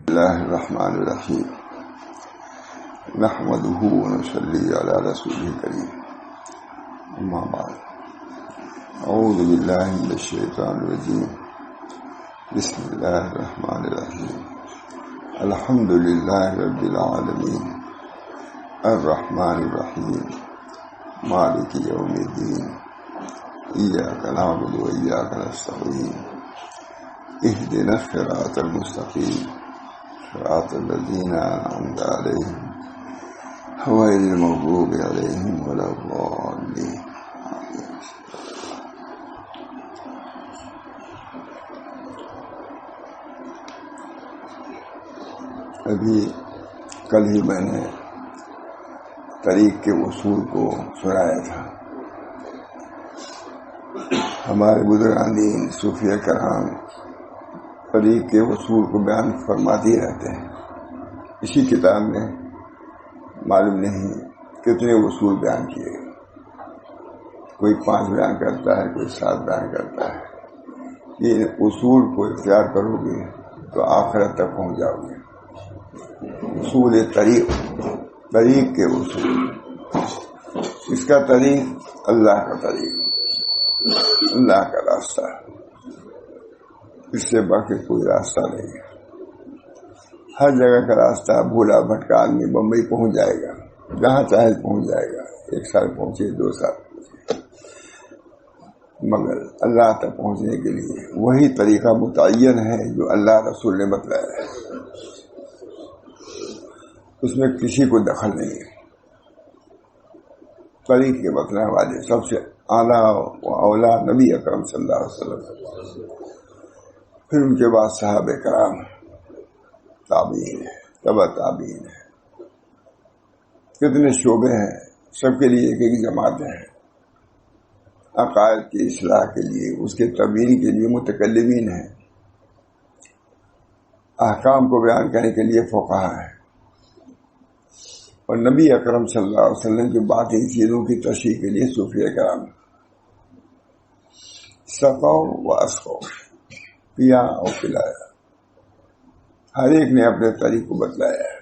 اللہ الرحمن الرحیم نحمده ونصلی علی رسوله الکریم اما بعد اعوذ باللہ من الشیطان الرجیم بسم اللہ الرحمن الرحیم الحمد للہ رب العالمین الرحمن الرحیم مالک یوم الدین ایاک نعبد و ایاک نستعین اهدنا الصراط المستقیم صراط الذین انعمت علیہم غیر المغضوب علیہم ولا الضالین. ابھی کل ہی میں نے طریق کے اصول کو سنایا تھا. ہمارے بزرگان دین صوفیہ کرام طریق کے اصول کو بیان فرماتے رہتے ہیں. اسی کتاب میں معلوم نہیں کتنے اصول بیان کیے، کوئی 5 بیان کرتا ہے، کوئی 7 بیان کرتا ہے. یہ اصول کو اختیار کرو گے تو آخرت تک پہنچ جاؤ گے. اصول طریق کے اصول، اس کا طریق اللہ کا طریق، اللہ کا راستہ، اس سے باقی کوئی راستہ نہیں ہے. ہر جگہ کا راستہ بھولا بھٹکا آدمی بمبئی پہنچ جائے گا، جہاں چاہے پہنچ جائے گا. 1 سال پہنچے، 2 سال پہنچے، مگر اللہ تک پہنچنے کے لیے وہی طریقہ متعین ہے جو اللہ رسول نے بتلایا ہے. اس میں کسی کو دخل نہیں ہے. طریق کے بتلانے والے سب سے اعلیٰ و اولا نبی اکرم صلی اللہ علیہ وسلم، پھر ان کے بعد صحابہ کرام، تابعین ہے، تبع تابعین ہے. کتنے شعبے ہیں، سب کے لیے ایک ایک جماعتیں ہیں. عقائد کی اصلاح کے لیے، اس کے تبیین کے لیے متکلمین ہیں، احکام کو بیان کرنے کے لیے فقہا ہیں، اور نبی اکرم صلی اللہ علیہ وسلم کی باقی چیزوں کی تشریح کے لیے صوفیہ کرام. سقو و اسقو، پیا اور پلایا، ہر ایک نے اپنے طریق کو بتلایا ہے.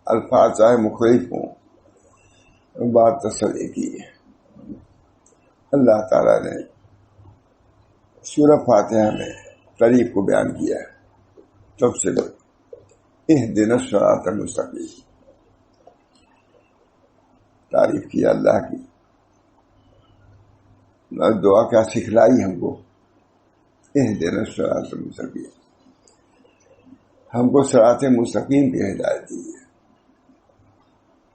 الفاظ چاہے مختلف ہوں، بات تسلی کی ہے. اللہ تعالیٰ نے سورہ فاتحہ میں طریق کو بیان کیا ہے. سب سے اہدنا الصراط المستقیم تعریف کیا اللہ کی. دعا کیا سکھلائی ہم کو، اہدنا الصراط المستقیم، ہم کو صراط مستقیم کی ہدایت دی ہے.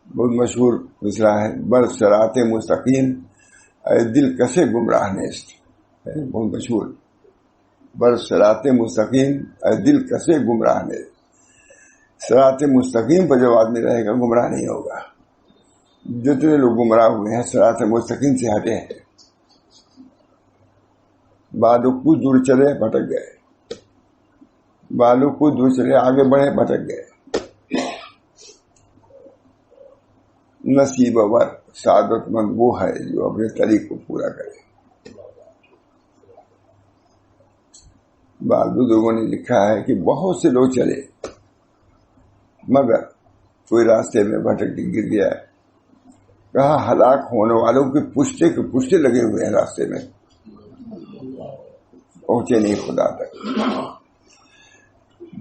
بہت مشہور مصرع ہے، بر صراط مستقیم اے دل کسے گمراہ نیست. بہت مشہور، بر صراط مستقیم اے دل کسے گمراہ نیست. صراط مستقیم پر جب آدمی رہے گا گمراہ نہیں ہوگا. جتنے لوگ گمراہ ہوئے ہیں صراط مستقیم سے ہٹے ہیں. بعض کچھ دور چلے بھٹک گئے، بعض کچھ دور چلے آگے بڑھے بھٹک گئے. نصیب ور سعادت مند وہ ہے جو اپنے طریق کو پورا کرے. بعض بزرگوں نے لکھا ہے کہ بہت سے لوگ چلے مگر کوئی راستے میں بھٹک کے گر گیا ہے. کہا ہلاک ہونے والوں کے پشتے لگے ہوئے ہیں راستے میں، پہنچے نہیں خدا تک.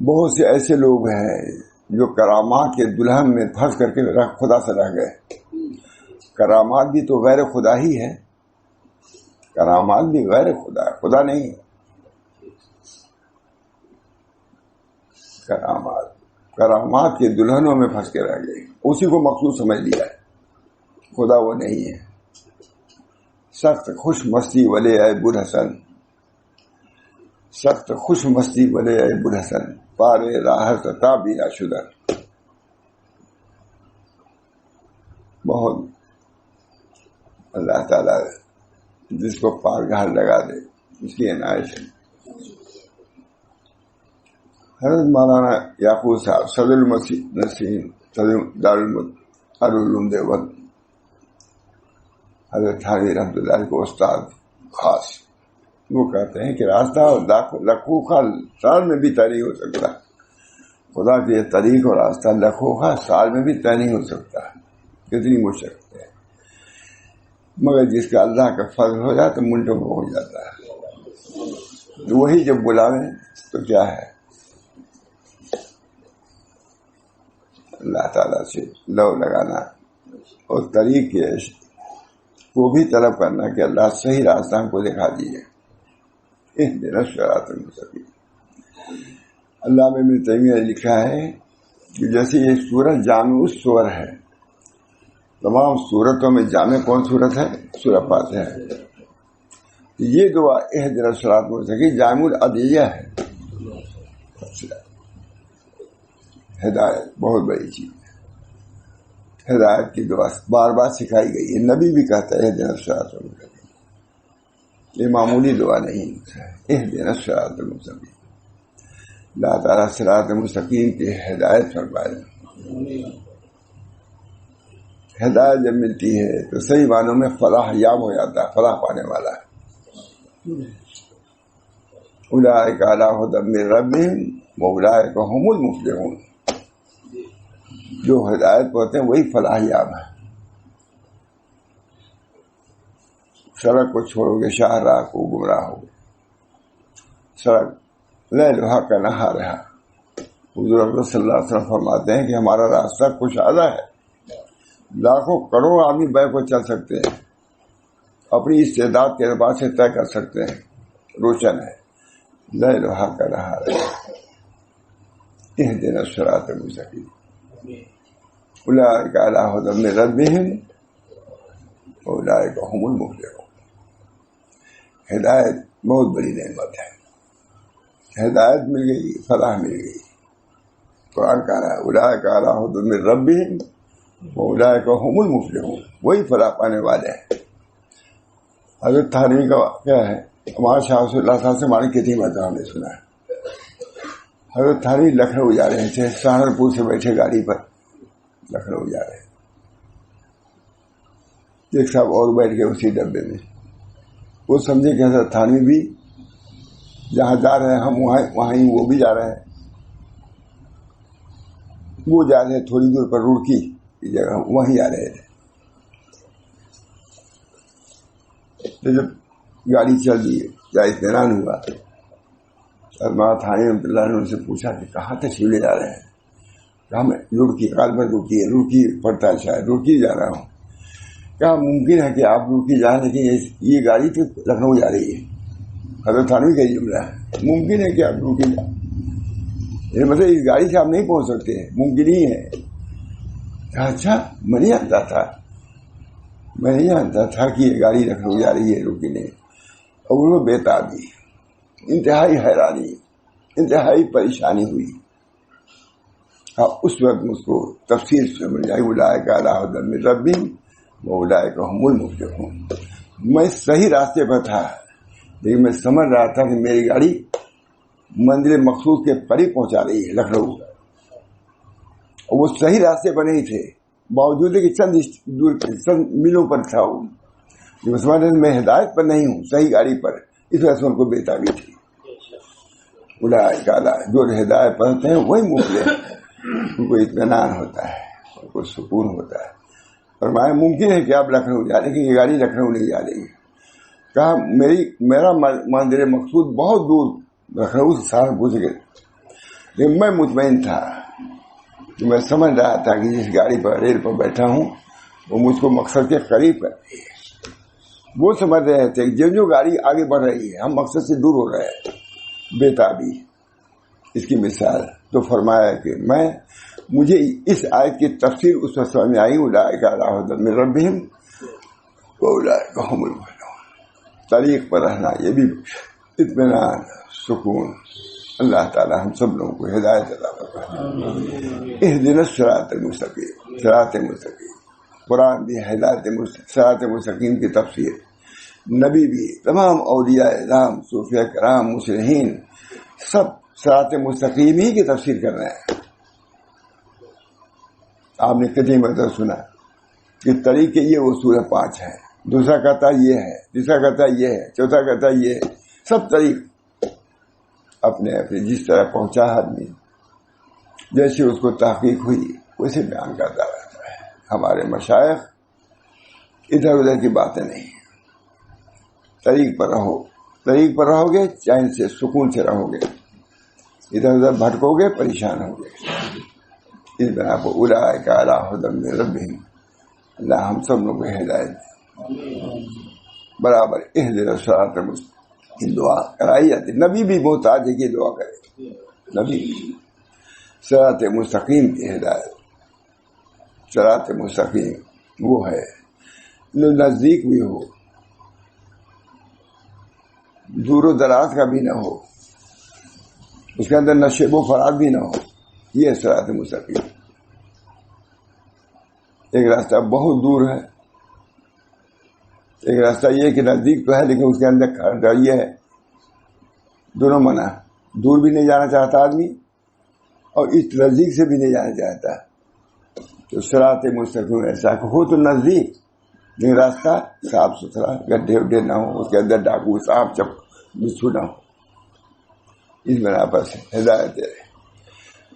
بہت سے ایسے لوگ ہیں جو کرامات کے دلہن میں پھنس کر کے خدا سے رہ گئے. کرامات بھی تو غیر خدا ہی ہے، کرامات بھی غیر خدا ہے، خدا نہیں. کرامات کے دلہنوں میں پھنس کے رہ گئے، اسی کو مقصود سمجھ لیا ہے، خدا وہ نہیں ہے. سخت خوش مستی والے اے بلحسن، سخت خوش مستی والے اے بلحسن، پارے راحت تا بینا شدن. بہت اللہ تعالیٰ جس کو پار گھر لگا دے اس کی عنایت ہے. حضرت مولانا یعقوب صاحب صدر المسیح صدر دارالعلوم دیوبند، حضرت حاجی رحمۃ اللہ کو استاد خاص، وہ کہتے ہیں کہ راستہ لکھوں کا سال میں بھی طے نہیں ہو سکتا خدا کے یہ طریق اور راستہ لکھوں سال میں بھی طے نہیں ہو سکتا، کتنی مشقت ہے، مگر جس کا اللہ کا فضل ہو جائے تو منٹوں میں ہو جاتا ہے۔ وہی جب بلاویں تو کیا ہے، اللہ تعالیٰ سے لو لگانا اور طریق کو بھی طلب کرنا کہ اللہ صحیح راستہ ہم کو دکھا دیجیے۔ اہدنا الصراط المستقیم۔ علامہ ابن تیمیہ نے لکھا ہے کہ جیسے یہ سورت جامع السور ہے، تمام سورتوں میں جامع کون سورت ہے؟ سورہ فاتحہ ہے۔ یہ دعا اہدنا الصراط المستقیم جامع الادعیہ ہے۔ ہدایت بہت بڑی چیز ہے، ہدایت کی دعا بار بار سکھائی گئی ہے، نبی بھی کہتا ہے اہدنا الصراط المستقیم، یہ معمولی دعا نہیں ہے۔ اہدنا الصراط المستقیم، اللہ تعالیٰ صراط مستقیم کی ہدایت فرمائے۔ ہدایت جب ملتی ہے تو صحیح معنوں میں فلاح یاب ہو جاتا ہے، فلاح پانے والا ہے۔ اولئک علی ھدی من ربہم واولئک ھم المفلحون، جو ہدایت پاتے ہیں وہی فلاح یاب ہے۔ سڑک کو چھوڑو گے شاہراہ کو گمراہ ہو، سڑک لیلھا کنہارھا۔ حضور اکرم صلی اللہ علیہ وسلم فرماتے ہیں کہ ہمارا راستہ کشادہ ہے، لاکھوں کروڑ آدمی بیک کو چل سکتے ہیں، اپنی استعداد کے اعتبار سے طے کر سکتے ہیں، روشن ہے۔ لیلھا کنہارھا، اہدنا الصراط المستقیم، اولئک علی ھدی من ربہم واولئک ھم المفلحون۔ ہدایت بہت بڑی نعمت ہے، ہدایت مل گئی، فلاح مل گئی۔ قرآن کہہ رہا ہے اولئک علی ھدی من ربہم واولئک ھم المفلحون، وہی فلاح پانے والے ہیں۔ حضرت تھانوی کا واقعہ ہے، ہمارے شاہ رسول اللہ صاحب سے ہماری کتنی مرتبہ ہم نے سنا ہے۔ حضرت تھانوی لکھنؤ جا رہے تھے، سہارنپور سے بیٹھے گاڑی پر لکھنؤ جا رہے، ایک صاحب اور بیٹھ گئے اسی ڈبے میں۔ وہ سمجھے کہ حضرت تھانوی بھی جہاں جا رہے ہیں ہم وہاں ہی وہ بھی جا رہے ہیں۔ وہ جا رہے تھوڑی دور پر روڑکی کی جگہ، وہیں جا رہے تھے۔ تو جب گاڑی چل دی یا اطمینان ہوا، مولانا تھانوی رحمۃ اللہ نے ان سے پوچھا کہ کہاں تشریف لے جا رہے ہیں؟ کہا میں روڑکی، کال پر روڑکی پڑتا ہے، شاید روڑکی جا رہا ہوں۔ کہا ممکن ہے کہ آپ روڑکی جائیں لیکن یہ گاڑی تو لکھنؤ جا رہی ہے۔ حضرت تھانوی کا جملہ ہے، ممکن ہے کہ آپ روڑکی جائیں، یہ مطلب اس گاڑی سے آپ نہیں پہنچ سکتے، ممکن ہی ہے۔ کہا اچھا، میں نہیں جانتا تھا کہ یہ گاڑی لکھنؤ جا رہی ہے، روڑکی نہیں۔ اور وہ بےتابی، انتہائی حیرانی، انتہائی پریشانی ہوئی۔ اس وقت مجھ کو تفصیل سمجھ آئی، اولئک علی ھدی من ربہم واولئک ھم المفلحون۔ میں صحیح راستے پر تھا لیکن میں سمجھ رہا تھا کہ میری گاڑی منزل مقصود کے قریب پہنچا رہی ہے، لکھنؤ، اور وہ صحیح راستے پر نہیں تھے، باوجود کہ چند میلوں پر تھا وہ، جو سمجھ رہے میں ہدایت پر نہیں ہوں، صحیح گاڑی پر، اس وجہ سے ان کو بےتابی تھی۔ اولئک علی، جو ہدایت پر ہوتے ہیں وہی مفلح ہیں، ان کو اطمینان ہوتا ہے، ان کو سکون ہوتا ہے۔ فرمایا ممکن ہے کہ آپ لکھنؤ جا رہے ہیں، لیکن یہ گاڑی لکھنؤ نہیں جا رہی ہے۔ کہا میرا منزل مقصود بہت دور لکھنؤ سے سہارنپور سے، لیکن میں مطمئن تھا کہ میں سمجھ رہا تھا کہ جس گاڑی پر ریل پر بیٹھا ہوں وہ مجھ کو مقصد کے قریب کر رہی ہے۔ وہ سمجھ رہے تھے کہ جو گاڑی آگے بڑھ رہی ہے ہم مقصد سے دور ہو رہے ہیں، بےتابی اس کی مثال۔ تو فرمایا کہ مجھے اس آیت کی تفسیر اس وقت سمجھ میں آئی، اولئک علی ھدی من ربہم واولئک ھم المفلحون۔ طریق پر رہنا، یہ بھی اطمینان، سکون۔ اللہ تعالی ہم سب لوگوں کو ہدایت عطا فرمائے۔ اہدنا الصراط المستقیم، صراط مستقیم۔ قرآن بھی ہدایت صراط مستقیم کی تفسیر، نبی بھی، تمام اولیاء اعظام، صوفیاء کرام، مصلحین، سب صراط مستقیم ہی کی تفسیر کر رہے ہیں۔ آپ نے کتنی مرتبہ سنا کہ طریقے یہ اصول 5 ہیں، دوسرا کہتا یہ ہے، تیسرا کہتا یہ ہے، چوتھا کہتا یہ ہے، سب طریق اپنے اپنے جس طرح پہنچا آدمی جیسے اس کو تحقیق ہوئی ویسے بیان کرتا رہتا ہے. ہمارے مشائخ ادھر ادھر کی باتیں نہیں. طریق پر رہو، طریق پر رہو گے چین سے سکون سے رہو گے، ادھر ادھر بھٹکو گے پریشان ہو گے. اس بنا پر اولئک علی ھدی من ربہم، اللہ ہم سب لوگوں کو ہدایت برابر اہدنا الصراط المستقیم دعا کرائی جاتی. نبی بھی محتاج ہے کہ دعا کرے. نبی صراط مستقیم کی ہدایت، صراط مستقیم وہ ہے جو نزدیک بھی ہو، دور و دراز کا بھی نہ ہو، اس کے اندر نشیب و فراغ بھی نہ ہو. یہ صراط مستقیم. ایک راستہ بہت دور ہے، ایک راستہ یہ کہ نزدیک تو ہے لیکن اس کے اندر یہ ہے دونوں منع. دور بھی نہیں جانا چاہتا آدمی اور اس نزدیک سے بھی نہیں جانا چاہتا. تو صراط مستقیم ایسا کہ ہو تو نزدیک لیکن راستہ صاف ستھرا، گڈھے وڈھے نہ ہو، اس کے اندر ڈاکو صاف چپ بچھو نہ ہو. اس بنا پر سے ہدایت ہے.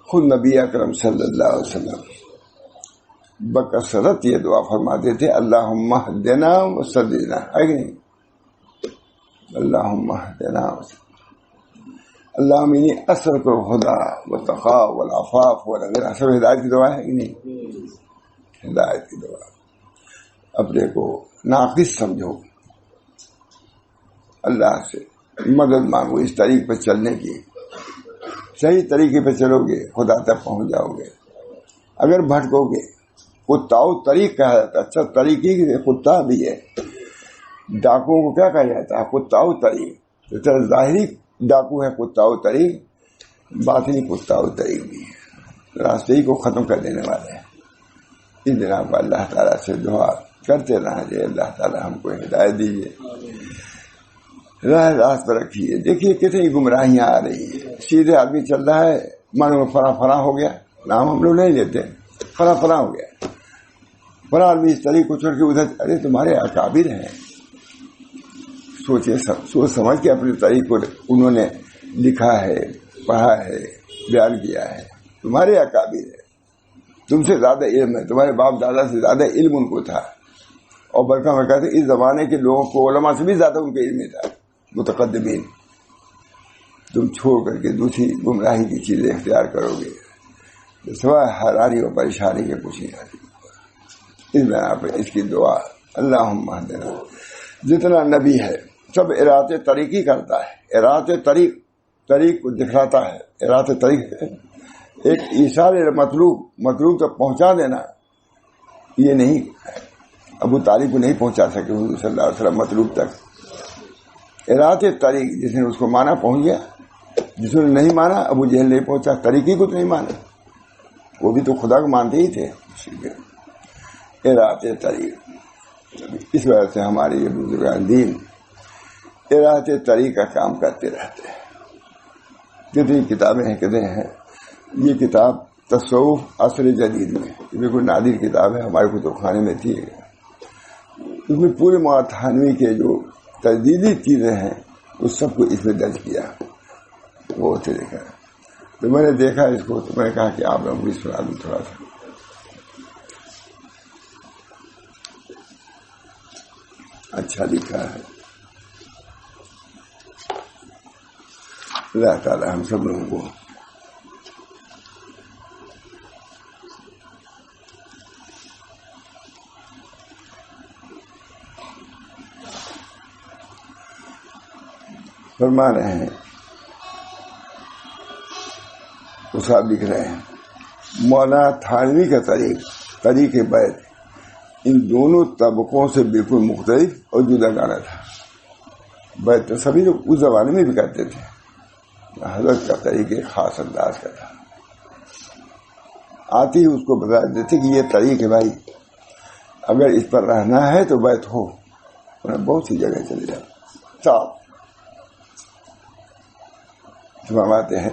خود نبی اکرم صلی اللہ علیہ وسلم بکثرت یہ دعا فرماتے تھے اللہم اہدنا وسددنا، ہے کہ نہیں؟ اللہم اہدنا وسددنا. اللہم انی اسألک الہدی والتقی والعفاف والغنی. سب ہدایت کی دعا ہے کہ نہیں؟ ہدایت کی دعا. اپنے کو ناقص سمجھو، اللہ سے مدد مانگو اس طریق پہ چلنے کی. صحیح طریقے پہ چلو گے خدا تک پہنچ جاؤ گے. اگر بھٹکو گے، کتاؤ طریق کہا جاتا ہے. اچھا طریقے کی کتا بھی ہے. ڈاکوؤں کو کیا کہا جاتا ہے؟ کتاؤ طریق. تو ظاہری ڈاکو ہے کتاؤ طریق، باطنی کتاؤ طریق بھی ہے. راستے ہی کو ختم کر دینے والے ہیں. اس بنا پر اللہ تعالیٰ سے دعا کرتے رہنا چاہیے. اللہ تعالیٰ ہم کو ہدایت دیجیے، راہ راست پر رکھیے. دیکھیے کتنی گمراہیاں آ رہی ہیں. سیدھے آدمی چل رہا ہے، من میں فلاں ہو گیا، نام ہم لوگ نہیں لیتے، فلاں ہو گیا. فلاں آدمی اس طریق کو چھوڑ کے ادھر، ارے تمہارے اکابر ہیں، سوچے سوچ سمجھ کے اپنے طریق کو انہوں نے لکھا ہے، پڑھا ہے، بیان کیا ہے. تمہارے اکابر ہے، تم سے زیادہ علم ہے، تمہارے باپ دادا سے زیادہ علم ان کو تھا. اور بلکہ میں کہتے اس زمانے کے لوگوں کو علماء سے بھی زیادہ ان کے علم تھا. متقدمین. تم چھوڑ کر کے دوسری گمراہی کی چیزیں اختیار کرو گے سوائے حراری اور پریشانی کے کچھ نہیں آتی. اس بنا پر اس کی دعا اللہم اہدنا. جتنا نبی ہے سب ارات طریقی کرتا ہے. ارات طریق کو دکھلاتا ہے. ارات طریق ایک ایصال مطلوب تک پہنچا دینا. یہ نہیں ابو طالب کو نہیں پہنچا سکے حضور صلی اللہ علیہ وسلم مطلوب تک. ارات طریق جس نے اس کو مانا پہنچ گیا، جس نے نہیں مانا ابو جہل نہیں پہنچا. طریقی کو تو نہیں مانا، وہ بھی تو خدا کو مانتے ہی تھے. ارات طریق. اس وجہ سے ہمارے یہ بزرگان دین ارات طریق کا کام کرتے رہتے ہیں. کتنی کتابیں ہیں، کتنے ہیں. یہ کتاب تصوف عصر جدید میں بالکل نادر کتاب ہے، ہمارے کتب خانے میں تھی. اس میں پورے مواد کے جو تجدیدی چیزیں ہیں اس سب کو اس میں درج کیا. وہ اسے دیکھا تو میں نے دیکھا اس کو، تو میں نے کہا کہ آپ لوگ بھی سنا دوں تھوڑا سا. اچھا لکھا ہے. اللہ تعالی ہم سب لوگوں کو فرما رہے ہیں. اس آپ لکھ رہے ہیں مولانا تھانوی کا طریق بیت ان دونوں طبقوں سے بالکل مختلف اور جدا گانا تھا. بیت تو سبھی لوگ اس زمانے میں بھی کرتے تھے. حضرت کا طریق ایک خاص انداز کا تھا. آتی ہی اس کو بتا دیتے کہ یہ طریق ہے بھائی، اگر اس پر رہنا ہے تو بیت ہو. بہت سی جگہ چلے جاتے صاف فرماتے ہیں.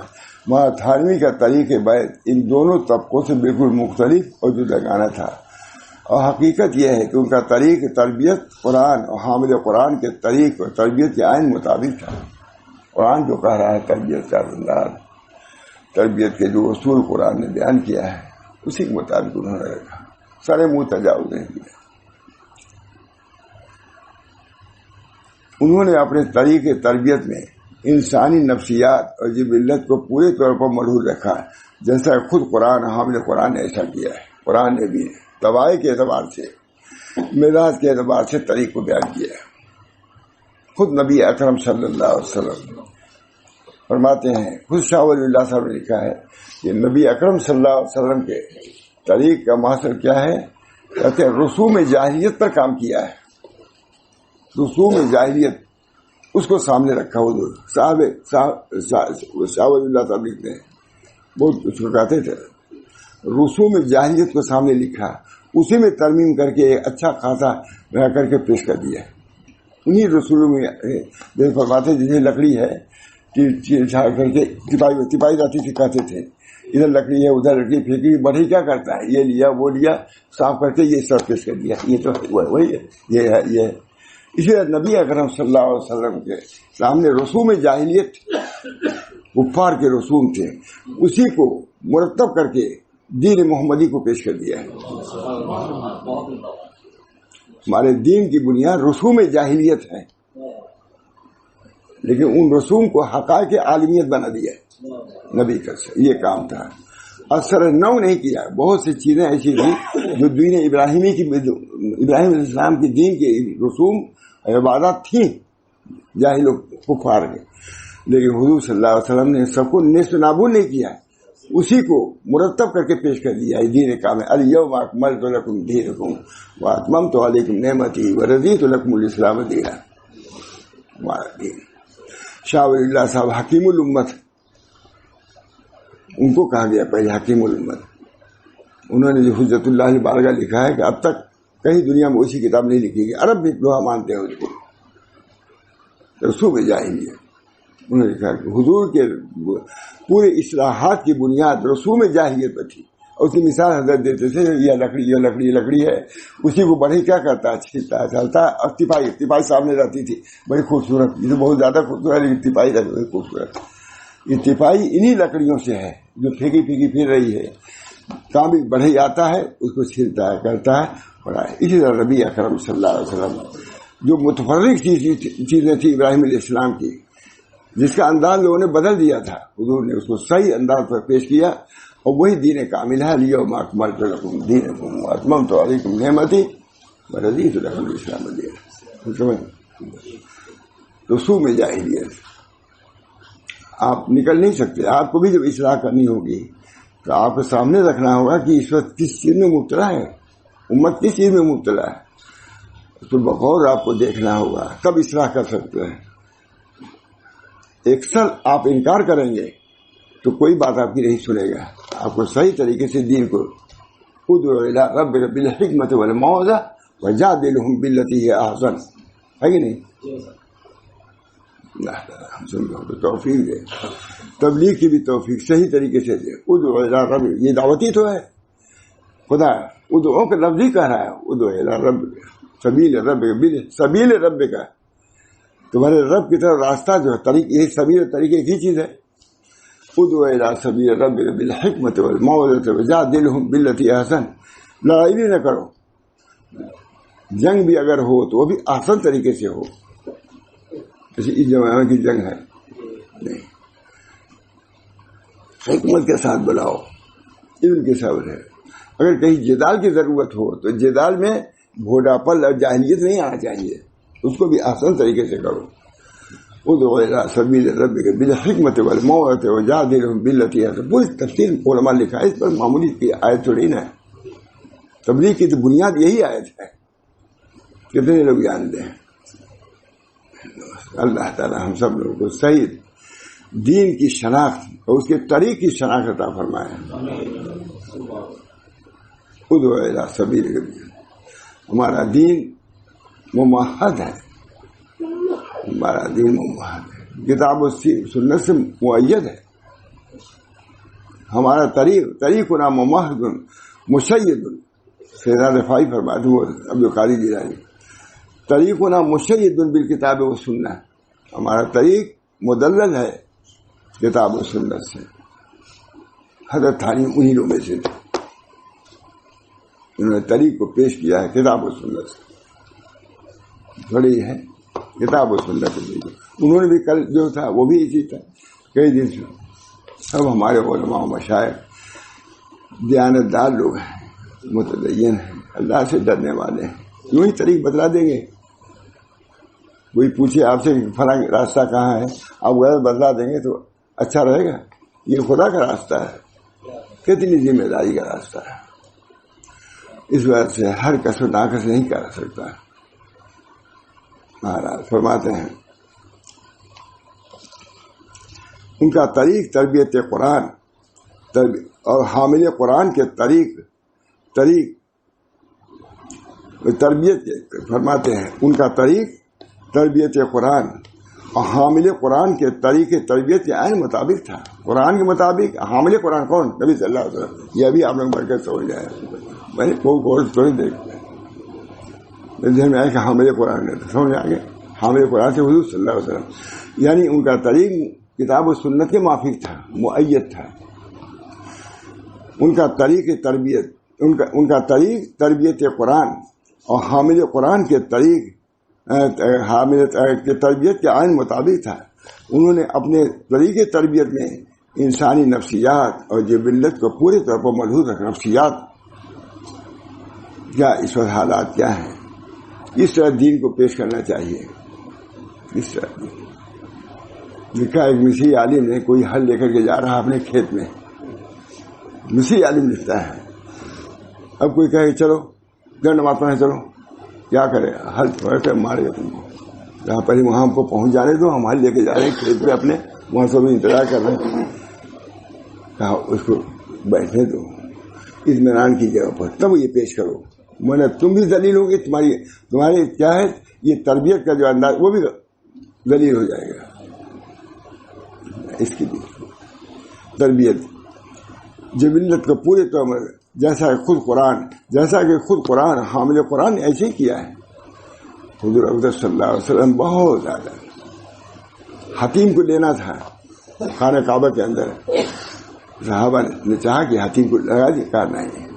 وہاں تھانوی کا طریق بیت ان دونوں طبقوں سے بالکل مختلف اور جداگانہ تھا. اور حقیقت یہ ہے کہ ان کا طریق تربیت قرآن اور حامل قرآن کے طریق اور تربیت کے آئین مطابق تھا. قرآن جو کہہ رہا ہے تربیت کا انداز، تربیت کے جو اصول قرآن نے بیان کیا ہے اسی کے مطابق انہوں نے رکھا، سارے منہ تجاوز نہیں کیا. انہوں نے اپنے طریقے تربیت میں انسانی نفسیات اور جبلت کو پورے طور پر مرہون رکھا، جیسا خود قرآن حامل قرآن نے ایسا کیا ہے. قرآن نے بھی طباع کے اعتبار سے، مزاج کے اعتبار سے طریق کو بیان کیا ہے. خود نبی اکرم صلی اللہ علیہ وسلم فرماتے ہیں، خود شاہ ولی اللہ صاحب نے لکھا ہے کہ نبی اکرم صلی اللہ علیہ وسلم کے طریق کا محصر کیا ہے؟ کہتے ہیں رسوم جاہلیت پر کام کیا ہے. رسوم جاہلیت اس کو سامنے رکھا. حضور شاہ ولی اللہ صاحب لکھتے ہیں، بہت اس کو کہتے تھے رسوم جاہلیت کو سامنے لکھا، اسی میں ترمیم کر کے اچھا خاصا رہ کر کے پیش کر دیا. انہی رسولوں میں فرماتے جیسے لکڑی ہے چھاڑ کر کے تپائی جاتی تھی، کہتے تھے ادھر لکڑی ہے ادھر لکڑی پھینکی، بڑھئی کیا کرتا ہے یہ لیا وہ لیا صاف کر کے یہ سب پیش کر دیا. یہ تو وہی ہے، یہ ہے یہ ہے. اسی طرح نبی اکرم صلی اللہ علیہ وسلم کے سامنے رسوم جاہلیت کفار کے رسوم تھے، اسی کو مرتب کر کے دین محمدی کو پیش کر دیا ہے. ہمارے دین کی بنیاد رسوم جاہلیت ہے، لیکن ان رسوم کو حقائق عالمیت بنا دیا ہے. نبی کا یہ کام تھا، اثر نو نہیں کیا. بہت سی چیزیں ایسی تھیں جو دین ابراہیمی کی، ابراہیم علیہ السلام کی دین کے رسوم عبادات تھیں جاہلوں کفار کے، لیکن حضور صلی اللہ علیہ وسلم نے سب کو نیست و نابود نہیں کیا، اسی کو مرتب کر کے پیش کر دیا ہے. دین کامل الیوم اکملت لکم دینکم واتممت علیکم نعمتی ورضیت لکم الاسلام دینا. ہمارا دین. شاہ ولی اللہ صاحب حکیم الامت، ان کو کہا گیا پہلے حکیم الامت. انہوں نے جو حجت اللہ بارگاہ لکھا ہے کہ اب تک کہیں دنیا میں اسی کتاب نہیں لکھی گئی، عرب بھی لوہا مانتے ہیں اس کو. رسوم جاہلیت انہوں نے لکھا کہ حضور کے پورے اصلاحات کی بنیاد رسوم جاہلیت پر تھی. اور اس کی مثال حضرت دیتے تھے، یہ لکڑی یہ لکڑی لکڑی ہے، اسی کو بڑھئی کیا کرتا ہے چھیلتا ہے چلتا ہے. اور تپائی سامنے رہتی تھی بڑی خوبصورت، یہ تو بہت زیادہ خوبصورت، لیکن تپائی رہتی خوبصورت. یہ تپائی انہی لکڑیوں سے ہے جو پھینکی پھینکی پھر رہی ہے. کام بھی بڑھئی آتا ہے اس کو چھیلتا ہے کرتا ہے بڑا ہے. اسی طرح نبی اکرم صلی اللہ علیہ وسلم جو متفرق چیزیں تھیں ابراہیم علیہ السلام کی، جس کا انداز لوگوں نے بدل دیا تھا، حضور نے اس کو صحیح انداز پر پیش کیا، اور وہی دین کامل ہے. الیوم اکملت لکم دینکم واتممت علیکم نعمتی ورضیت لکم الاسلام دینا. رسوم جاہلیت آپ نکل نہیں سکتے. آپ کو بھی جب اصلاح کرنی ہوگی تو آپ کو سامنے رکھنا ہوگا کہ اس وقت کس چیز میں مبتلا ہے، امت کس چیز میں مبتلا ہے. تو بغور آپ کو دیکھنا ہوگا، تب اصلاح کر سکتے ہیں. اکثر آپ انکار کریں گے تو کوئی بات آپ کی نہیں سنے گا. آپ کو صحیح طریقے سے دین کو ادعو الی ربک بالحکمۃ والموعظہ وجادلہم باللتی ہی احسن، ہے کہ نہیں؟ ہم سمجھو تو توفیق دے، تبلیغ کی بھی توفیق صحیح طریقے سے دے. ادعو الی ربک، یہ دعوتی تو ہے. خدا ادعو کا لفظ ہی کہہ رہا ہے، ادعو الی ربک سبیل ربک، سبیل ربک، تمہارے رب کی طرف راستہ جو ہے طریق، یہ سبیل طریقے ایک ہی چیز ہے. ادعو الی سبیل ربک بالحکمۃ والموعظۃ وجادلہم باللتی احسن. لڑائی بھی نہ کرو، جنگ بھی اگر ہو تو وہ بھی احسن طریقے سے ہو. جیسے اس زمانے کی جنگ ہے نہیں، حکمت کے ساتھ بلاؤ، علم کے ساتھ ہے. اگر کہیں جدال کی ضرورت ہو تو جدال میں بھوڈا پل اور جاہلیت نہیں آنا چاہیے، اس کو بھی آسان طریقے سے کرو. ادعو الی سبیل ربک بالحکمۃ والموعظۃ وجادلہم باللتی احسن. پوری تفصیل علماء لکھا ہے، اس پر معمولی کی آیت تھوڑی نہ ہے. تبلیغ کی تو بنیاد یہی آیت ہے. کتنے لوگ جانتے ہیں؟ اللہ تعالی ہم سب لوگوں کو صحیح دین کی شناخت اور اس کے طریق کی شناخت عطا فرمائے. ادعو الی سبیل ربک. ہمارا دین ممہد ہے، ہمارا دین ممہد ہے، کتاب و سنت سے مؤید ہے. ہمارا طریقنا ممہد مشید، سیدنا رفاعی فرماتے وہ عبد القادر جیلانی، طریقنا مشید بالکتاب و سنت. ہمارا طریق مدلل ہے کتاب و سنت سے. حضرت تھانی انہی لوگوں میں سے تھے. انہوں نے طریق کو پیش کیا ہے کتاب و سنت سے. بڑی ہے کتاب و سنت سے. انہوں نے بھی کل جو تھا وہ بھی اسی تھا. کئی دن سے سب ہمارے علماء و مشائخ دیانتدار لوگ ہیں, متدین ہیں, اللہ سے ڈرنے والے ہیں. یوں ہی طریق بتلا دیں گے. کوئی پوچھے آپ سے فلاں راستہ کہاں ہے, آپ غلط بتلا دیں گے تو اچھا رہے گا؟ یہ خدا کا راستہ ہے, کتنی ذمہ داری کا راستہ ہے. اس وجہ سے ہر کس و ناقص نہیں کر سکتا. مہاراج فرماتے ہیں ان کا طریق تربیت قرآن اور حامل قرآن کے طریق تربیت فرماتے ہیں ان کا طریق تربیت قرآن اور حامل قرآن کے طریقے تربیت کے عین مطابق تھا. قرآن کے مطابق. حامل قرآن کون؟ نبی صلی اللہ علیہ وسلم. یہ ابھی آپ لوگ بڑھ کر سمجھ جائیں. میں نے کوئی تھوڑی دیکھتے میرے ذہن میں آئے کہ حامل قرآن ہے, سمجھ آ گئے. حامل قرآن سے حضور صلی اللہ علیہ وسلم, یعنی ان کا طریق کتاب و سنت کے موافق تھا, مؤید تھا. ان کا طریق تربیت ان کا طریق تربیت قرآن اور حامل قرآن کے طریق حامل کے تربیت کے عین مطابق تھا. انہوں نے اپنے طریقے تربیت میں انسانی نفسیات اور جبلت کو پورے طور پر ملحوظ رکھا. نفسیات کیا اس وقت حالات کیا ہیں, اس طرح دین کو پیش کرنا چاہیے. اس طرح لکھا ایک مصری عالم نے, کوئی ہل لے کر کے جا رہا اپنے کھیت میں. مصری عالم لکھتا ہے, اب کوئی کہے چلو گھر نماز پڑھنے چلو, کیا کرے؟ ہل چھوڑ کر مارے گا تم کو. جہاں پہلے وہاں ہم کو پہنچ جانے دو, ہم ہل لے کے جا رہے ہیں کھیت پہ اپنے, وہاں سب انتظار کر رہے ہیں. کہا اس کو بیٹھنے دو اطمینان کی جگہ پر, تب یہ پیش کرو. میں نے تم بھی ذلیل ہوگے, تمہاری کیا ہے یہ تربیت کا جو انداز وہ بھی ذلیل ہو جائے گا. اس کی بھی تربیت جبلت کو پورے طور پر جیسا کہ خود قرآن حامل قرآن نے ایسے ہی کیا ہے. حضور اقدس صلی اللہ علیہ وسلم بہت زیادہ حتیم کو لینا تھا خانہ کعبہ کے اندر. صحابہ نے چاہا کہ حتیم کو لگا دیا, کہا نہیں.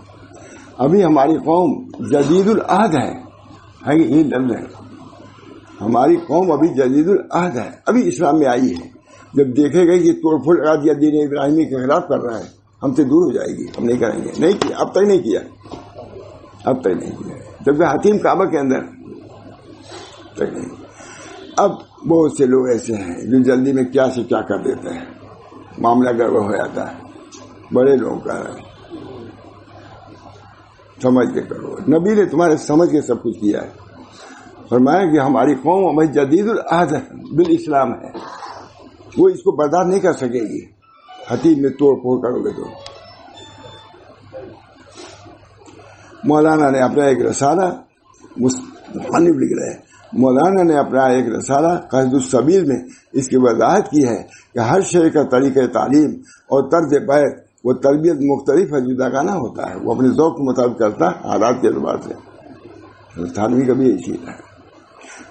ابھی ہماری قوم جدید العہد ہے, یہ لفظ ہے. ہماری قوم ابھی جدید العہد ہے, ابھی اسلام میں آئی ہے. جب دیکھے گا کہ توڑ پھوڑ لگا دیا دین ابراہیمی کے خلاف کر رہا ہے, ہم سے دور ہو جائے گی, ہم نہیں کریں گے. نہیں کیا, اب تک نہیں کیا. جب کہ حتیم کعبہ کے اندر تک نہیں. اب بہت سے لوگ ایسے ہیں جو جلدی میں کیا سے کیا کر دیتے ہیں, معاملہ گڑبڑ ہو جاتا ہے. بڑے لوگوں کا سمجھ کے کرو. نبی نے تمہارے سمجھ کے سب کچھ کیا ہے. فرمایا کہ ہماری قوم ہمیں جدید العہد بالاسلام ہے, وہ اس کو برداشت نہیں کر سکے گی. حتیم میں توڑ پھوڑ کرو گے تو. مولانا نے اپنا ایک رسالہ مصنف لکھ رہے ہیں, مولانا نے اپنا ایک رسالہ قصد السبیل میں اس کی وضاحت کی ہے کہ ہر شے کا طریقہ تعلیم اور طرز بیت وہ تربیت مختلف ہے, جداگانہ ہوتا ہے. وہ اپنے ذوق کے مطابق کرتا ہے حالات کے اعتبار سے. تھانوی کا بھی یہی چیز ہے.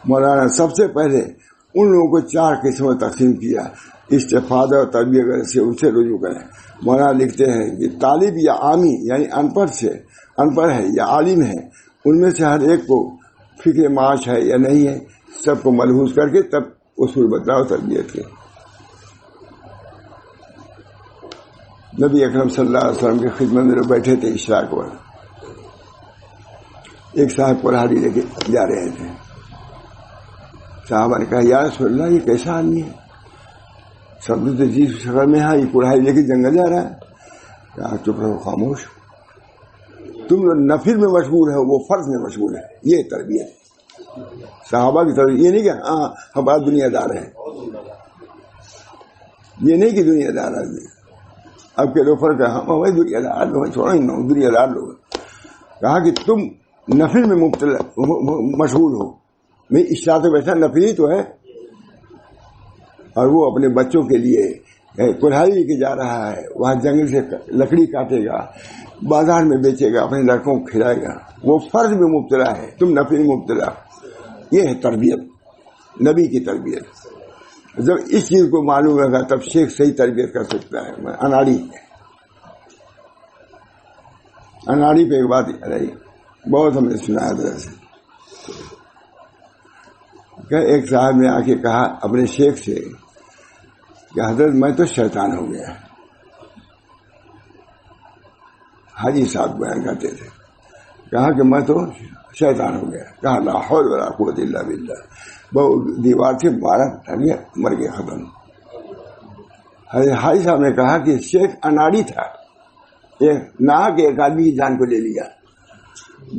مولانا سب سے پہلے ان لوگوں کو 4 قسموں میں تقسیم کیا, استفادہ اور تربیت سے ان سے رجوع کریں. مولانا لکھتے ہیں کہ طالب یا عامی یعنی ان پڑھ ہے یا عالم ہے, ان میں سے ہر ایک کو فکر معاش ہے یا نہیں ہے, سب کو ملحوظ کر کے تب اصول بتلاؤ تربیت کے. نبی اکرم صلی اللہ علیہ وسلم کی خدمت میں بیٹھے تھے اشراق پر. ایک صاحب کلہاڑی لے کے جا رہے تھے. صحابہ نے کہا یا رسول اللہ یہ کیسا آدمی ہے, سب تو جی شکل میں ہے, یہ کلہاڑی لے کے جنگل جا رہا ہے. کہا چپ رہو, خاموش. تم نفل میں مشغول ہے, وہ فرض میں مشغول ہے. یہ تربیت صحابہ کی تربیت. یہ نہیں کہ ہاں ہمارا دنیا دار ہے, یہ نہیں کہ دنیا دار آدمی. اب کے لوگ فرق ہے, ہم بھائی دنیا دار لوگ چھوڑا ہی دنیا دار لوگ. کہا کہ تم نفل میں مبتلا مشغول ہو. میں اشراق سے بیٹھا نفل ہی تو ہے, اور وہ اپنے بچوں کے لیے کلہاڑی لے کے جا رہا ہے. وہاں جنگل سے لکڑی کاٹے گا, بازار میں بیچے گا, اپنے لڑکوں کو کھلائے گا. وہ فرض میں مبتلا ہے, تم نفل میں مبتلا. یہ ہے تربیت, نبی کی تربیت. جب اس چیز کو معلوم ہوگا تب شیخ صحیح تربیت کر سکتا ہے. اناڑی اناڑی پہ ایک بات یاد آئی، بہت ہم نے سنا ہے طرح سے کہ ایک صاحب نے آ کے کہا اپنے شیخ سے کہ حضرت میں تو شیطان ہو گیا. حاجی صاحب بیان کرتے تھے، کہا کہ میں تو شیطان ہو گیا. کہا لا حول ولا قوت الا باللہ. وہ دیوار سے مارا ٹھگیا، مر گیا، ختم. حاجی صاحب نے کہا کہ شیخ اناڑی تھا، نہا کے ایک آدمی کی جان کو لے لیا.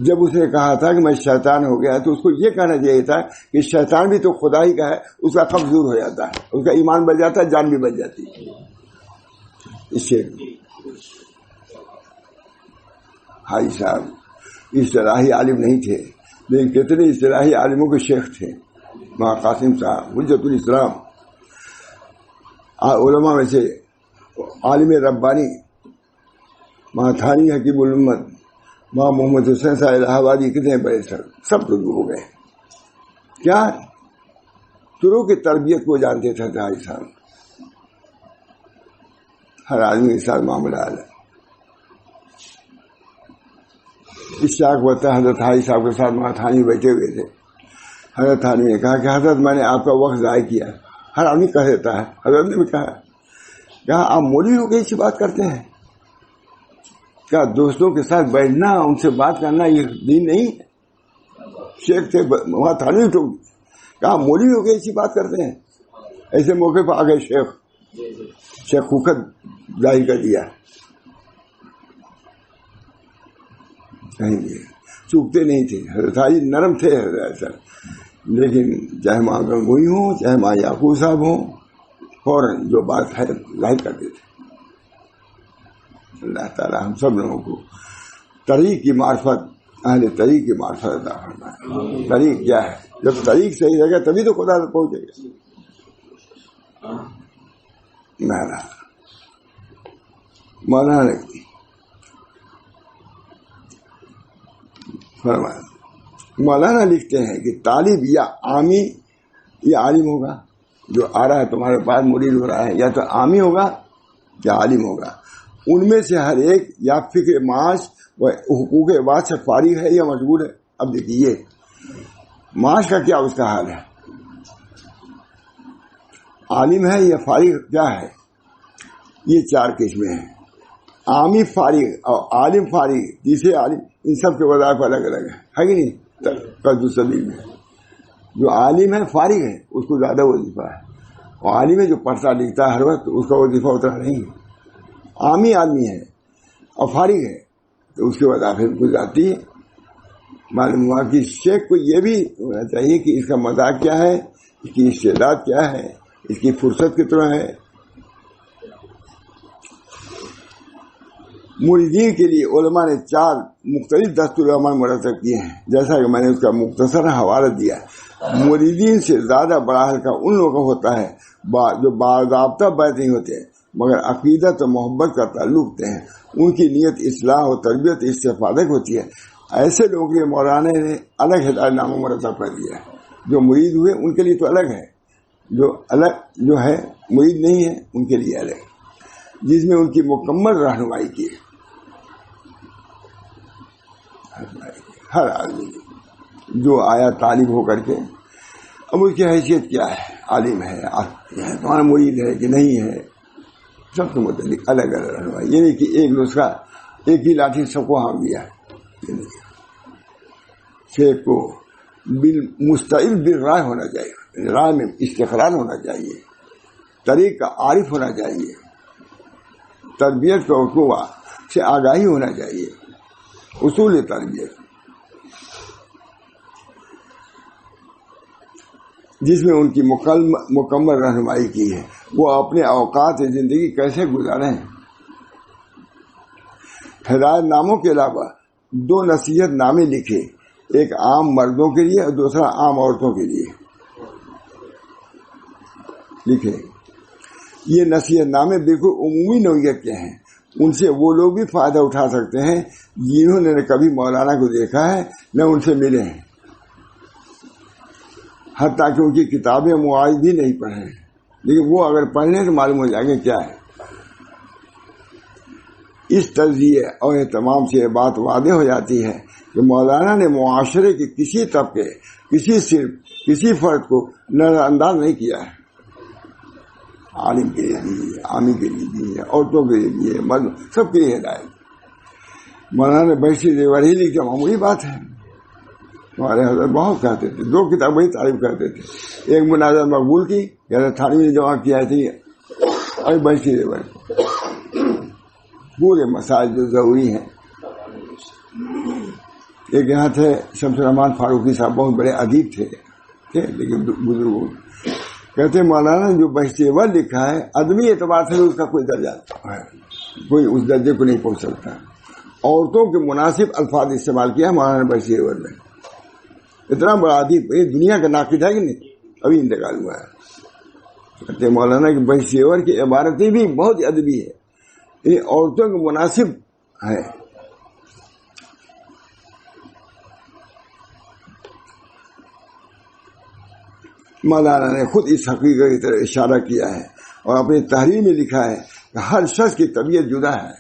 جب اس نے کہا تھا کہ میں شیطان ہو گیا تو اس کو یہ کہنا چاہیے تھا کہ شیطان بھی تو خدا ہی کا ہے، اس کا قبض دور ہو جاتا ہے، اس کا ایمان بچ جاتا ہے، جان بھی بچ جاتی ہے. اس سے حاجی صاحب اصطلاحی عالم نہیں تھے، لیکن کتنے اصطلاحی عالموں کے شیخ تھے. ماں قاسم صاحب حجت الاسلام، علماء میں سے عالم ربانی ماں تھانی حکیم الامت، ماں محمد حسین صاحب الہ آبادی، کتنے بڑے سب تو دور ہو گئے. کیا طرق کی تربیت کو جانتے تھے حاجی صاحب. ہر آدمی کے ساتھ معاملہ ہے. اس شاخ بتا حضرت حاجی صاحب کے ساتھ ماں تھانی بیٹھے ہوئے تھے. حضرت تھانی نے کہا کہ حضرت میں نے آپ کا وقت ضائع کیا. ہر آدمی کہہ دیتا ہے، حضرت نے بھی کہا آپ مولوی ہو کے اسی بات کرتے ہیں؟ کیا دوستوں کے ساتھ بیٹھنا، ان سے بات کرنا یہ دین نہیں ہے؟ شیخ تھے وہاں تھانی تو کہا مولوی ہو کے اسی بات کرتے ہیں؟ ایسے موقع پہ آ گئے شیخ خوخت ظاہر کر دیا. کہیں گے چوکتے نہیں تھے حضرت حاجی، نرم تھے ایسا. لیکن چاہے ماں گنگوئی ہوں، چاہے ماں یعقوب صاحب ہوں، فوراً جو بات ہے ظاہر کرتے تھے. اللہ تعالیٰ ہم سب لوگوں کو طریق کی معرفت، اہل طریق کی معرفت عطا فرمائے. طریق کیا ہے؟ جب طریق صحیح رہے گا تبھی تو خدا تک پہنچے گا. مولانا فرمایا، مولانا لکھتے ہیں کہ طالب یا عامی یا عالم ہوگا. جو آ رہا ہے تمہارے پاس مرید ہو رہا ہے، یا تو عامی ہوگا یا عالم ہوگا. ان میں سے ہر ایک یا فکر معاش و حقوق عباد سے فارغ ہے یا مشغول ہے. اب دیکھیے معاش کا کیا اس کا حال ہے، عالم ہے یا فارغ کیا ہے. یہ چار قسمیں ہیں، عامی فارغ اور عالم فارغ، تیسرے عالم. ان سب کے وظائف الگ الگ ہے کہ نہیں. قصد السبیل میں جو عالم ہے فارغ ہے اس کو زیادہ وظیفہ ہے، اور عالم ہے جو پڑھتا لکھتا ہے ہر وقت اس کا وظیفہ اتنا نہیں ہے. عامی آدمی ہے اور فارغ ہے تو اس کے وظائف کو ذاتی ہے. معلوم ہوا کہ شیخ کو یہ بھی ہونا چاہیے کہ اس کا مزاج کیا ہے، اس کی استعداد کیا ہے، اس کی فرصت کتنا ہے. مریدین کے لیے علماء نے 4 مختلف دستور عمل مرتب کیے ہیں، جیسا کہ میں نے اس کا مختصر حوالہ دیا. مریدین سے زیادہ بڑا حلقہ ان لوگوں کا ہوتا ہے جو باضابطہ بیعت نہیں ہوتے مگر عقیدت و محبت کا تعلق رکھتے ہیں. ان کی نیت اصلاح و تربیت استفادہ ہوتی ہے. ایسے لوگوں کے مولانا نے الگ ہدایت نامہ مرتب کر دیا ہے. جو مرید ہوئے ان کے لیے تو الگ ہے، جو ہے مرید نہیں ہے ان کے لیے الگ، جس میں ان کی مکمل رہنمائی کی ہے. ہر آدمی جو آیا طالب ہو کر کے، اب اس کی حیثیت کیا ہے، عالم ہے تمہارا مرید ہے کہ نہیں ہے، سب کے متعلق الگ الگ رہنمائی. یہ نہیں کہ ایک نسخہ ایک ہی لاٹھی سب کو ہانک دیا. شیخ کو مستعد بالرائے ہونا چاہیے، رائے میں استقرار ہونا چاہیے، طریق کا عارف ہونا چاہیے، تربیت کا اصول سے آگاہی ہونا چاہیے. اصول تربیت جس میں ان کی مکمل رہنمائی کی ہے، وہ اپنے اوقات زندگی کیسے گزاریں. ہدایت ناموں کے علاوہ 2 نصیحت نامے لکھے، ایک عام مردوں کے لیے اور دوسرا عام عورتوں کے لیے لکھے. یہ نصیحت نامے بالکل عمومی نوعیت کے ہیں، ان سے وہ لوگ بھی فائدہ اٹھا سکتے ہیں جنہوں نے کبھی مولانا کو دیکھا ہے نہ ان سے ملے ہیں، حتیٰ کہ ان کی کتابیں معاہد بھی نہیں پڑھے ہیں، لیکن وہ اگر پڑھ لیں تو معلوم ہو جائے گا کیا ہے. اس تجزیے اور اہتمام سے یہ بات واضح ہو جاتی ہے کہ مولانا نے معاشرے کے کسی طبقے، کسی صرف کسی فرد کو نظر انداز نہیں کیا ہے. عالم کے لیے بھی ہے، عامی کے لیے بھی ہے، عورتوں کے لیے بھی ہے، مرد، سب کے لیے ہدایت. مولانا بہشتی زیور ہی لکھا معمولی بات ہے. ہمارے حضرت بہت کہتے تھے، 2 کتابیں ہی تعریف کرتے تھے. ایک مناظر مقبول کی حضرت تھانوی نے جمع کیا تھی، اور بہشتی زیور پورے مسائل جو ضروری ہیں. ایک یہاں تھے شمس الرحمان فاروقی صاحب، بہت بڑے ادیب تھے لیکن بزرگ. کہتے مولانا جو بہشتی زیور لکھا ہے ادبی اعتبار سے اس کا کوئی درجہ ہے، کوئی اس درجے کو نہیں پہنچ سکتا. عورتوں کے مناسب الفاظ استعمال کیا مولانا نے بہشتی زیور میں. اتنا بڑا ادیب، یہ دنیا کا ناقد ہے کہ نہیں، ابھی انتقال ہوا ہے. کہتے مولانا کی بہشتی زیور کی عبارتیں بھی بہت ادبی ہے، یہ عورتوں کے مناسب ہے. مولانا نے خود اس حقیقت کی طرف اشارہ کیا ہے اور اپنی تحریر میں لکھا ہے کہ ہر شخص کی طبیعت جدا ہے.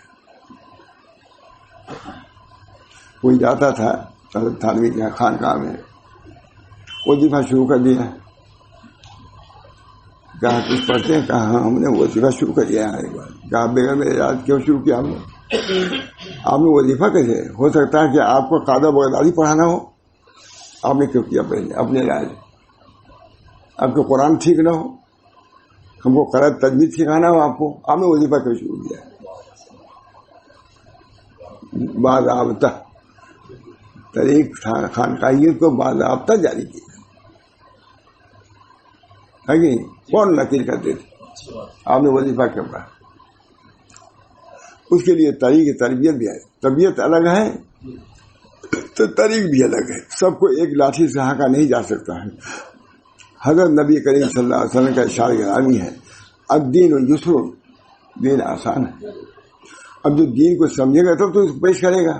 کوئی جاتا تھا حضرت تھانوی کے خانقاہ میں، وظیفہ شروع کر دیا. کہا کچھ پڑھتے ہیں؟ کہا ہاں ہم نے وظیفہ شروع کر دیا ہے. کہا بیگم میرے یاد کیوں شروع کیا آپ نے وظیفہ کیسے؟ ہو سکتا ہے کہ آپ کو قاعدہ بغدادی پڑھانا ہو، آپ نے کیوں کیا؟ پہلے اپنے علاج. آپ کو قرآن ٹھیک نہ ہو، ہم کو قرآن تجوید سکھانا ہو آپ نے وظیفہ کیوں شروع کیا؟ باضابطہ طریق خانقاہیت کو باضابطہ جاری کیا ہے کہ کون نقل کرتے تھے؟ آپ نے وظیفہ کیوں پڑھا؟ اس کے لیے طریق تربیت بھی ہے. طبیعت الگ ہے تو طریق بھی الگ ہے. سب کو ایک لاٹھی سے ہانکا نہیں جا سکتا ہے. حضرت نبی کریم صلی اللہ علیہ وسلم کا ارشاد گرامی ہے، الدین یسر، دین آسان ہے. اب جو دین کو سمجھے گا تو اس کو پیش کرے گا.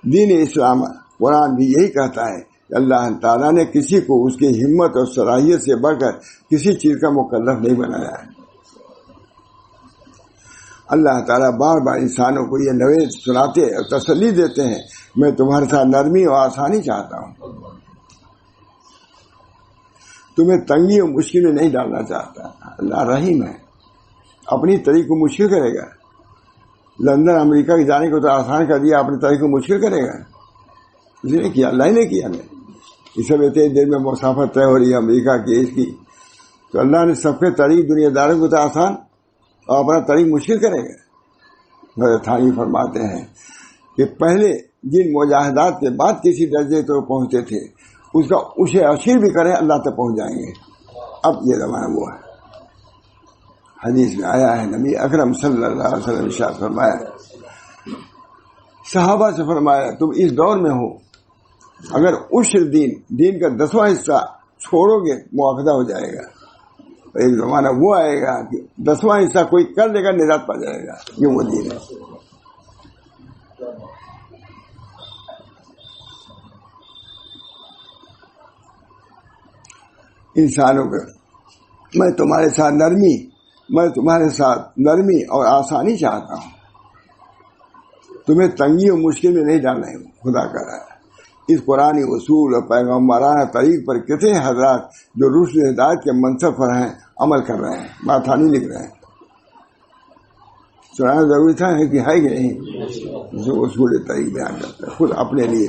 دین اسلام قرآن بھی یہی کہتا ہے کہ اللہ تعالیٰ نے کسی کو اس کی ہمت اور صلاحیت سے بڑھ کر کسی چیز کا مکلف نہیں بنایا ہے. اللہ تعالیٰ بار بار انسانوں کو یہ نوے سناتے اور تسلی دیتے ہیں، میں تمہارے ساتھ نرمی اور آسانی چاہتا ہوں، تمہیں تنگی اور مشکل میں نہیں ڈالنا چاہتا. اللہ رحیم ہے، اپنی طریق کو مشکل کرے گا. لندن امریکہ کے جانے کو تو آسان کر دیا، اپنی طریق کو مشکل کرے گا؟ اس نے کیا، اللہ نے کیا. یہ سب اتنے دیر میں مسافت طے ہو رہی ہے امریکہ کی، اس کی، تو اللہ نے سب کے طریق دنیا داروں کو تو آسان اور اپنا طریق مشکل کرے گا. حضرت تھانوی فرماتے ہیں کہ پہلے جن مجاہدات کے بعد کسی درجے تو پہنچتے تھے، اس کا اسے اشیر بھی کریں اللہ تک پہنچ جائیں گے. اب یہ زمانہ ہوا ہے. حدیث میں آیا ہے، نبی اکرم صلی اللہ علیہ وسلم ارشاد فرمایا، صحابہ سے فرمایا تم اس دور میں ہو، اگر عشر دین کا 10واں حصہ چھوڑو گے مواخذہ ہو جائے گا. ایک زمانہ وہ آئے گا کہ 10واں حصہ کوئی کر لے گا نجات پا جائے گا. یہ وہ دین ہے. انسانوں کو میں تمہارے ساتھ نرمی اور آسانی چاہتا ہوں، تمہیں تنگی اور مشکل میں نہیں ڈالنا ہے. خدا کا رہا اس قرآنی اصول اور پیغمبرانہ طریق پر کتنے حضرات جو رشد ہدایت کے منصب پر ہیں عمل کر رہے ہیں. ماتھانی لکھ رہے ہیں، سنانا ضروری تھا کہ ہے کہ نہیں. جو اصول طریق بیان کرتا ہے خود اپنے لیے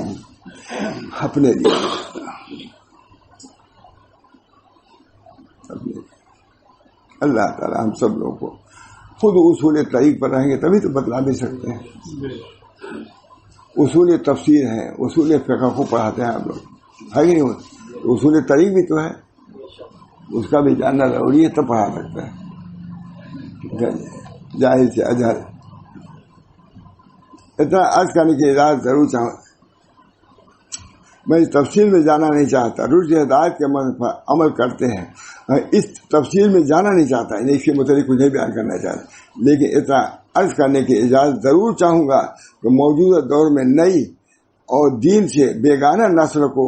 اللہ تعالیٰ ہم سب لوگوں کو خود اصول طریق پر رہیں گے تبھی تو بتلا بھی سکتے ہیں. اصول تفسیر ہے، اصول فقہ کو پڑھاتے ہیں آپ لوگ، ہے کہ نہیں؟ اصول طریق بھی تو ہے، اس کا بھی جاننا ضروری ہے تب پڑھا سکتا ہے. ظاہر سے اجہر اتنا عرض کرنے کی اجازت ضرور چاہوں. میں اس تفصیل میں جانا نہیں چاہتا، رشد ہدایت کے عمل کرتے ہیں، اس تفصیل میں جانا نہیں چاہتا، اس کے متعلق کچھ نہیں بیان کرنا چاہتا، لیکن اتنا عرض کرنے کی اجازت ضرور چاہوں گا کہ موجودہ دور میں نئی اور دین سے بیگانہ نسل کو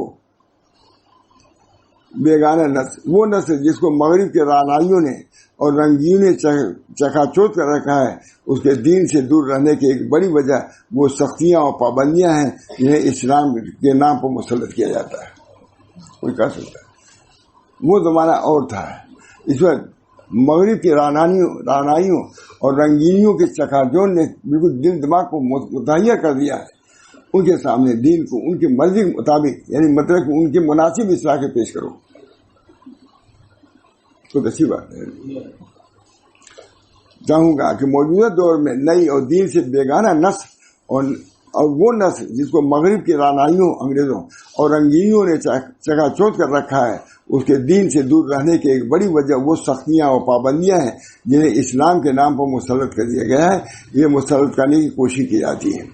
بیگانہ نسل وہ نسل جس کو مغرب کے رعنائیوں نے اور رنگینوں نے چکا چوت کر رکھا ہے، اس کے دین سے دور رہنے کی ایک بڑی وجہ وہ سختیاں اور پابندیاں ہیں جنہیں اسلام کے نام پر مسلط کیا جاتا ہے۔ کوئی کہہ سکتا ہے وہ زمانہ اور تھا، اس وقت مغرب کے رعنائیوں اور رنگینیوں کے چکاجون نے بالکل دل دماغ کو متحیر کر دیا ہے۔ ان کے سامنے دین کو ان کی مرضی کے مطابق، یعنی مطلب کہ ان کے مناسب اصلاح کے پیش کرو، تو اچھی بات ہے۔ چاہوں گا کہ موجودہ دور میں نئی اور دین سے بیگانہ نسل اور وہ نسل جس کو مغرب کے رعنائیوں، انگریزوں اور رنگینیوں نے چکا چوت کر رکھا ہے، اس کے دین سے دور رہنے کی ایک بڑی وجہ وہ سختیاں اور پابندیاں ہیں جنہیں اسلام کے نام پر مسلط کر دیا گیا ہے، یہ مسلط کرنے کی کوشش کی جاتی ہے۔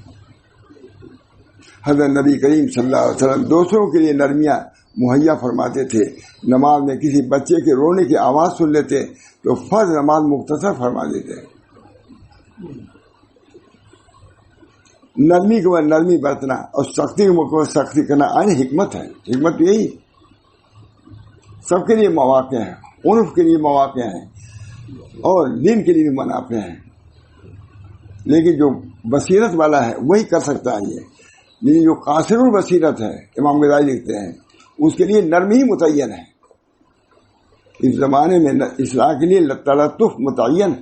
حضرت نبی کریم صلی اللہ علیہ وسلم دوسروں کے لیے نرمیاں مہیا فرماتے تھے۔ نماز میں کسی بچے کے رونے کی آواز سن لیتے تو فرض نماز مختصر فرما دیتے۔ نرمی کے بعد نرمی برتنا اور سختی کے بعد سختی کرنا عین حکمت ہے۔ حکمت یہی سب کے لیے مواقع ہیں، عرف کے لیے مواقع ہیں اور دین کے لیے بھی منافع ہیں، لیکن جو بصیرت والا ہے وہی کر سکتا ہے یہ، لیکن جو قاصر البصیرت ہے، امام غزالی لکھتے ہیں، اس کے لیے نرمی ہی متعین ہے۔ اس زمانے میں اصلاح کے لیے تلطف متعین،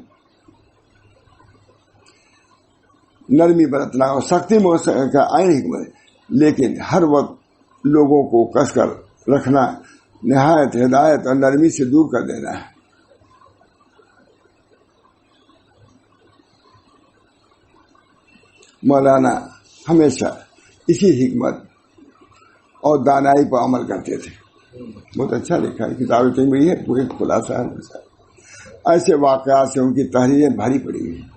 نرمی برتنا اور سختی کا عین حکمت ہے، لیکن ہر وقت لوگوں کو کس کر رکھنا، نہایت ہدایت اور نرمی سے دور کر دینا ہے۔ مولانا ہمیشہ اسی حکمت اور دانائی پر عمل کرتے تھے۔ بہت اچھا لکھا ہے، کتابیں کہیں بڑی ہے، پورے خلاصہ ہے۔ ایسے واقعات سے ان کی تحریریں بھاری پڑی ہیں۔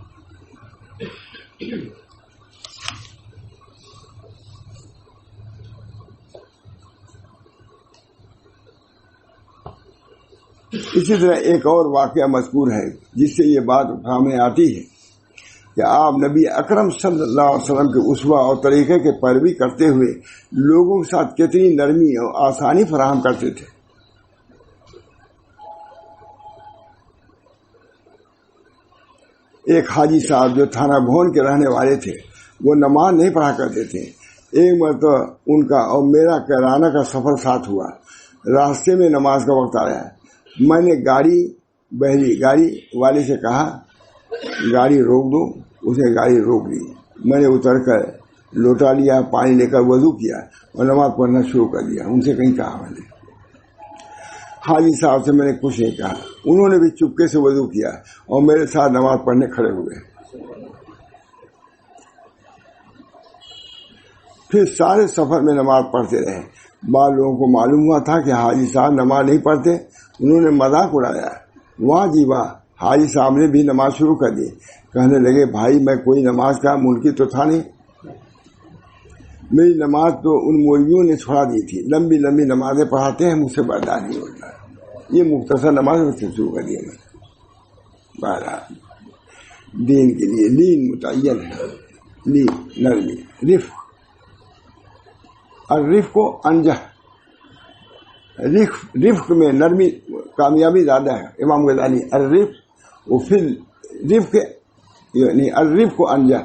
اسی طرح ایک اور واقعہ مذکور ہے جس سے یہ بات سامنے آتی ہے کہ آپ نبی اکرم صلی اللہ علیہ وسلم کے اسوہ اور طریقے کے پیروی کرتے ہوئے لوگوں کے ساتھ کتنی نرمی اور آسانی فراہم کرتے تھے۔ ایک حاجی صاحب جو تھانہ بھون کے رہنے والے تھے، وہ نماز نہیں پڑھا کرتے تھے۔ ایک مرتبہ ان کا اور میرا کیرانہ کا سفر ساتھ ہوا۔ راستے میں نماز کا وقت آیا، میں نے گاڑی والے سے کہا گاڑی روک دو، اس نے گاڑی روک لی۔ میں نے اتر کر لوٹا لیا، پانی لے کر وضو کیا اور نماز پڑھنا شروع کر دیا۔ ان سے کہیں کہا میں نے، حاجی صاحب سے میں نے کچھ نہیں کہا، انہوں نے بھی چپکے سے وضو کیا اور میرے ساتھ نماز پڑھنے کھڑے ہوئے۔ پھر سارے سفر میں نماز پڑھتے رہے۔ بعض لوگوں کو معلوم ہوا تھا کہ حاجی صاحب نماز نہیں پڑھتے، انہوں نے مذاق اڑایا۔ واہ جی واہ، حاجی صاحب نے بھی نماز شروع کر دی۔ کہنے لگے بھائی میں کوئی نماز کا منکر تو تھا نہیں، میری نماز تو ان مولویوں نے چھوڑا دی تھی، لمبی لمبی نمازیں پڑھاتے ہیں، مجھ سے برداشت نہیں ہوتا، یہ مختصر نماز سے شروع کر دیا میں نے۔ بہرحال دین کے لیے لین متعین ہے، لین نرمی، رفق، اور رفق کو انجہ، رفق میں نرمی کامیابی زیادہ ہے۔ امام غزالی الرفق وفی الرفق یعنی الرفق کو انجہ،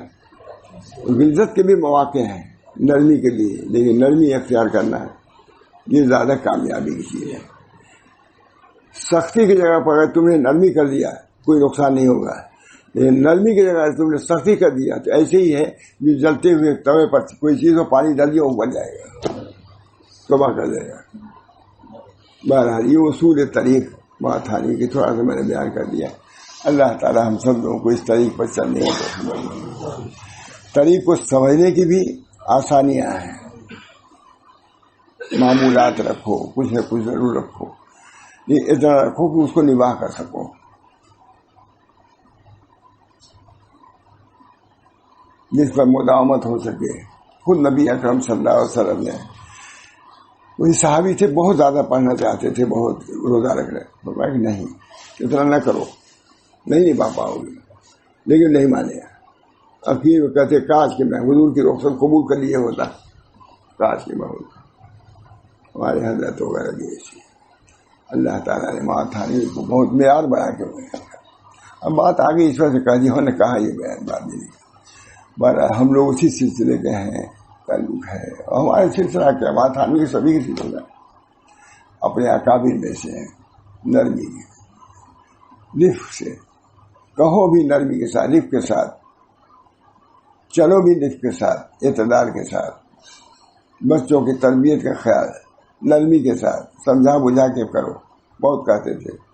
عزت کے بھی مواقع ہیں نرمی کے لیے، لیکن نرمی اختیار کرنا ہے یہ زیادہ کامیابی کی چیز ہے۔ سختی کی جگہ پر اگر تم نے نرمی کر دیا کوئی نقصان نہیں ہوگا، لیکن نرمی کی جگہ تم نے سختی کر دیا تو ایسے ہی ہے جو جلتے ہوئے توے پر کوئی چیز کو پانی ڈال دیا وہ بن جائے گا، تباہ کر دے گا۔ بہرحال یہ اصول طریق بات تھانی کی تھوڑا سا میں نے بیان کر دیا۔ اللہ تعالی ہم سب لوگوں کو اس طریق پر چلنے کی طریق کو سمجھنے کی بھی آسانیاں ہیں۔ معمولات رکھو، کچھ نہ کچھ ضرور رکھو، یہ اتنا رکھو کہ اس کو نباہ کر سکو۔ جس پر مداومت ہو سکے۔ خود نبی اکرم صلی اللہ علیہ وسلم نے، وہی صحابی تھے بہت زیادہ پڑھنا چاہتے تھے، بہت روزہ رکھ رہے، فرمایا کہ نہیں اتنا نہ کرو، نہیں نبھا پاؤ گے، لیکن نہیں مانے۔ اخیر وہ کہتے کاش کہ میں حضور کی رخصت قبول کر لیے ہوتا، کاش کہ میں ہمارے حضرت وغیرہ بھی ایسی اللہ تعالیٰ نے ماں تھانوی کو بہت معیار بنا کے بنایا. اب بات آگے ایشور سے کہا جنہوں نے کہا یہ بیان بات نہیں. بہرحال ہم لوگ اسی سلسلے کے ہیں، تعلق ہے. اور ہمارے سلسلہ کیا، ماں تھانوی کے سبھی کی سلسلہ اپنے اکابر میں سے ہیں. نرمی لفظ سے کہو بھی نرمی کے ساتھ، لفظ کے ساتھ چلو بھی، لفظ کے ساتھ اعتدال کے ساتھ. بچوں کی تربیت کا خیال نرمی کے ساتھ سمجھا بجھا کے کرو. بہت کہتے تھے